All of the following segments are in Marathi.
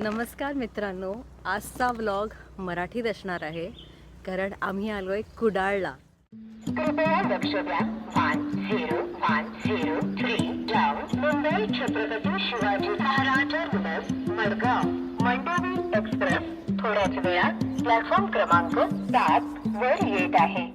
नमस्कार मित्रांनो, आजचा व्लॉग मराठीत असणार आहे कारण आम्ही आलोय कुडाळला. कृपया लक्ष द्या. 1003 down Mumbai Chhatrapati Shivaji Maharaj terminus Madgaon Mandovi express थोड्याच वेळात प्लॅटफॉर्म क्रमांक 7 वर येत आहे.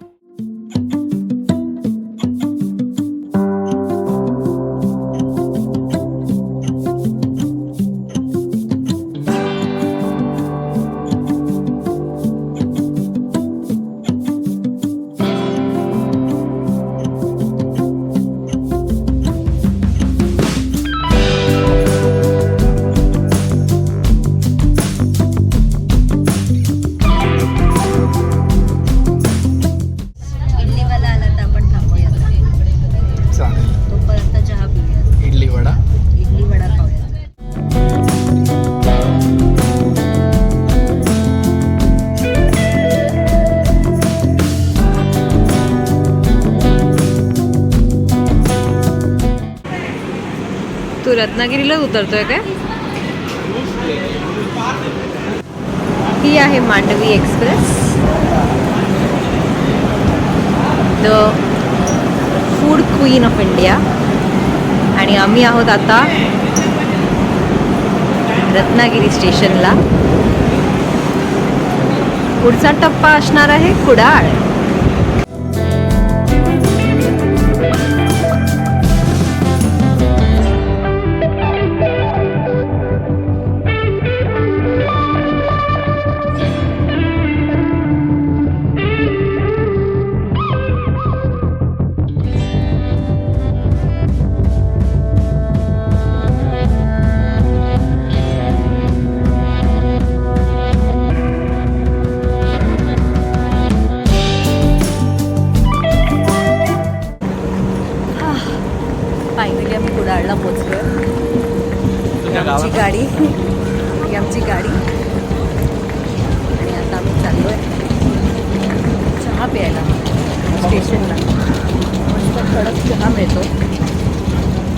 तू रत्नागिरीलाच उतरतोय काय? ही आहे Mandovi express, the food queen of India. आणि आम्ही आहोत आता रत्नागिरी स्टेशनला. पुढचा टप्पा असणार आहे कुडाळ. फायनली आम्ही कुडाळला पोचलोय. आमची गाडी ही आमची गाडी आणि आता आम्ही चाललोय चहा प्यायला स्टेशनला. मस्त कडक चहा मिळतो,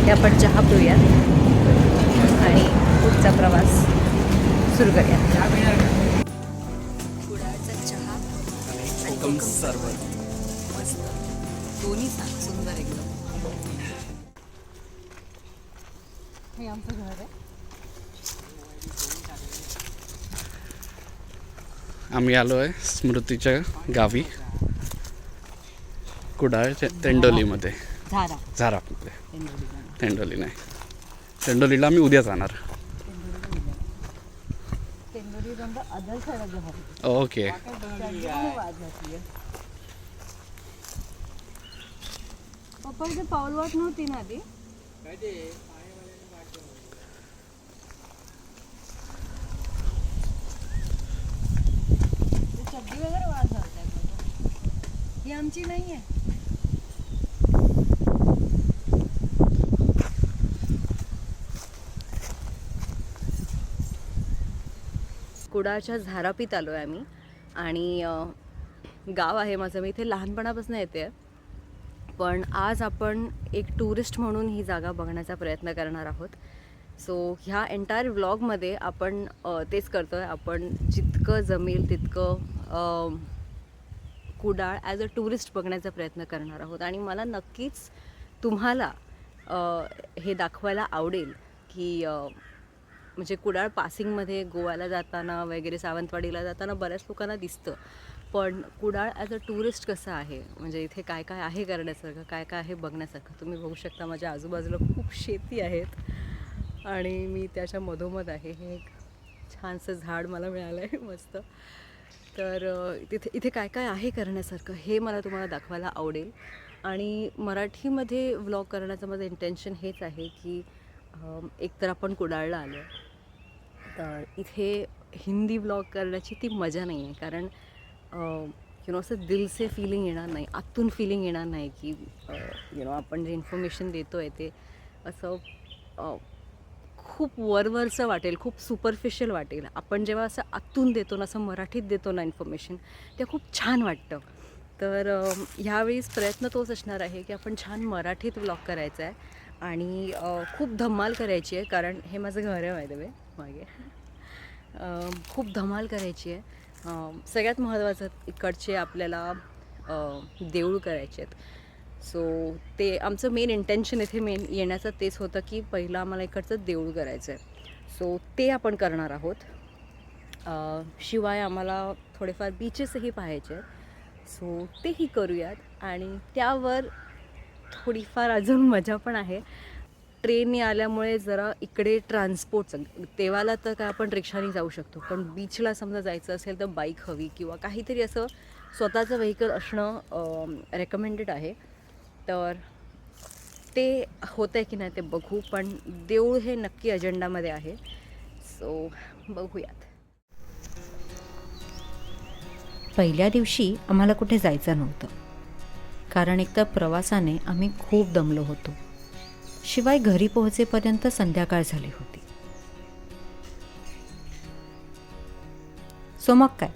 ते आपण चहा पिऊया आणि पुढचा प्रवास सुरू करूया. कुडाळचा चहा आणि कोकम सरबत मस्त, दोन्ही सुंदर एकदम. हे आमचं घर आहे. आम्ही आलो आहे स्मृतीच्या गावी कुडाळच्या तेंडोलीमध्ये. झारामध्ये. तेंडोली नाही, तेंडोलीला आम्ही उद्या जाणार. ओके. पप्पा पाऊल वाट नव्हती ना आधी. चड्डी वगैरे वाद झालताय. ही आमची नाही आहे. कुडाळच्या झारापीत आलो आहे आम्ही. आणि गाव आहे माझं, मी इथे लहानपणापासून येते. पण आज आपण एक टुरिस्ट म्हणून ही जागा बघण्याचा प्रयत्न करणार आहोत. सो ह्या एंटायर व्लॉगमध्ये आपण तेच करतो आहे. आपण जितकं जमेल तितकं कुडाळ ॲज अ टुरिस्ट बघण्याचा प्रयत्न करणार आहोत. आणि मला नक्कीच तुम्हाला हे दाखवायला आवडेल की म्हणजे कुडाळ पासिंगमध्ये गोव्याला जाताना वगैरे, सावंतवाडीला जाताना बऱ्याच लोकांना दिसतं. पण कुडाळ ॲज अ टुरिस्ट कसं आहे, म्हणजे इथे काय काय आहे करण्यासारखं, काय काय आहे बघण्यासारखं. तुम्ही बघू शकता माझ्या आजूबाजूला खूप शेती आहेत आणि मी त्याच्या मधोमध आहे. हे एक छानसं झाड मला मिळालं आहे मस्त. तर इथे काय काय आहे करण्यासारखं हे मला तुम्हाला दाखवायला आवडेल. आणि मराठीमध्ये व्लॉग करण्याचं माझं इंटेन्शन हेच आहे की एकतर आपण कुडाळला आलो, तर इथे हिंदी व्लॉग करण्याची ती मजा नाही आहे. कारण असं दिलसे फिलिंग येणार नाही, आतून फिलिंग येणार नाही की आपण जे इन्फॉर्मेशन देतो आहे ते असं खूप वरवरचं वाटेल, खूप सुपरफिशियल वाटेल. आपण जेव्हा असं आतून देतो ना, असं मराठीत देतो ना इन्फॉर्मेशन, ते खूप छान वाटतं. तर ह्यावेळीस प्रयत्न तोच असणार आहे की आपण छान मराठीत व्लॉग करायचा आहे आणि खूप धमाल करायची आहे. कारण हे माझं घर आहे बाय द वे मागे. खूप धमाल करायची आहे. सगळ्यात महत्त्वाचं इकडचे आपल्याला देऊळ करायचे आहेत. सो ते आमचं मेन इंटेन्शन इथे येण्याचं तेच होतं की पहिलं आम्हाला इकडचं देऊळ करायचं आहे. सो ते आपण करणार आहोत. शिवाय आम्हाला थोडेफार बीचेसही पाहायचे आहेत. सो तेही करूयात आणि त्यावर थोडीफार अजून मजा पण आहे. ट्रेनने आल्यामुळे जरा इकडे ट्रान्सपोर्टचं तेव्हाला तर काय आपण रिक्षाने जाऊ शकतो, पण बीचला समजा जायचं असेल तर बाईक हवी किंवा काहीतरी असं स्वतःचं व्हेकल असणं रेकमेंडेड आहे. तर ते होतं आहे की नाही ते बघू, पण देऊळ हे नक्की अजेंडामध्ये आहे. सो बघूयात. पहिल्या दिवशी आम्हाला कुठे जायचं नव्हतं, कारण एकतर प्रवासाने आम्ही खूप दमलो होतो. शिवाय घरी पोहोचेपर्यंत संध्याकाळ झाली होती. सो मग काय,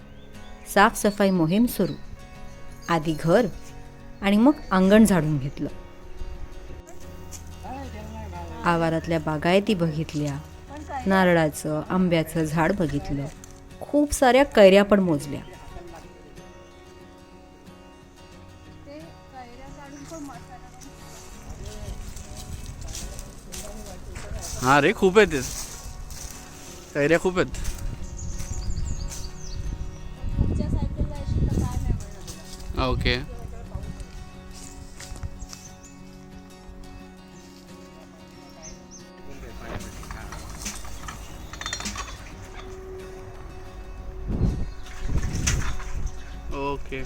साफसफाई मोहीम सुरू. आधी घर आणि मग अंगण झाडून घेतलं. आवारातल्या बागायती बघितल्या, नारळाचं आंब्याचं झाड बघितलं, खूप साऱ्या कैऱ्या पण मोजल्या. हां रे, खूप आहेत कैऱ्या, खूप आहेत. Okay. Okay.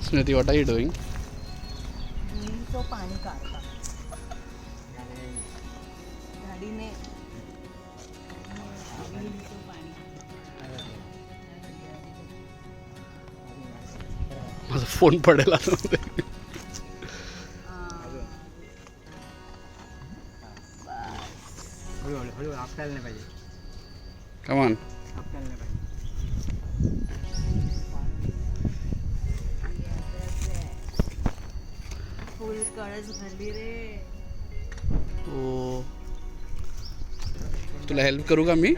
Smriti, what are you doing? तो पाणी काढता गाडीने माझा फोन पडेल आता. Come on. फुल कळस भरली रे. ओ, तुला हेल्प करू का मी?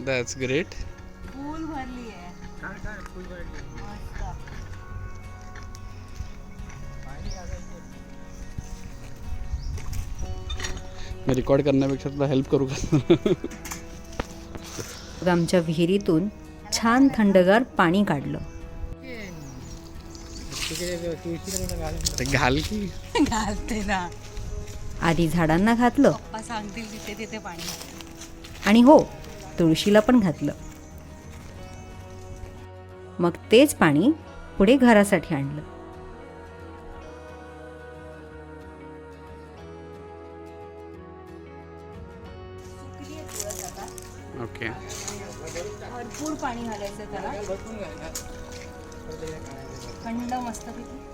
That's great. फुल भरली आहे. मस्त. मी रेकॉर्ड करण्यापेक्षा तुला हेल्प करू का? आमच्या विहिरीतून छान थंडगार पाणी काढलं. घाल की. घालते ना. आधी झाडांना घातलं पप्पा सांगतील तिथे तिथे पाणी. आणि हो, तुळशीला पण घातलं. मग तेच पाणी पुढे घरासाठी आणलं. ओके. भरपूर पाणी घालायचं त्याला. थंड मस्त पैकी.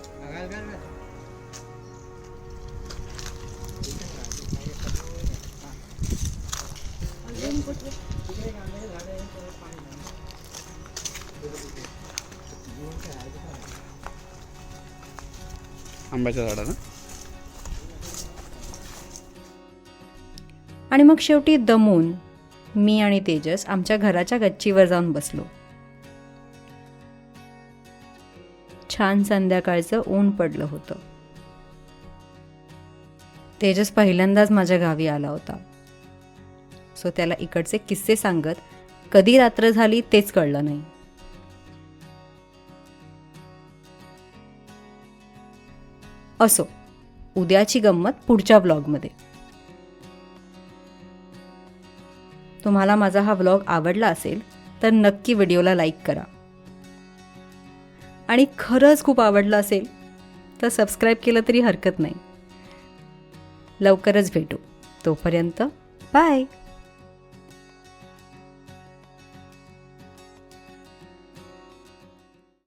आंब्याच्या झाडाला. आणि मग शेवटी दमून मी आणि तेजस आमच्या घराच्या गच्चीवर जाऊन बसलो. छान संध्याकाळचं ऊन पडलं होतं. तेजस पहिल्यांदाच माझ्या गावी आला होता. सो त्याला इकडचे किस्से सांगत कधी रात्र झाली तेच कळलं नाही. असो, उद्याची गंमत पुढच्या ब्लॉगमध्ये. तुम्हाला माझा हा व्लॉग आवडला असेल तर नक्की व्हिडिओला लाईक करा. आणि खरंच खूप आवडला असेल तर सबस्क्राईब केलं तरी हरकत नाही. लवकरच भेटू. तोपर्यंत बाय.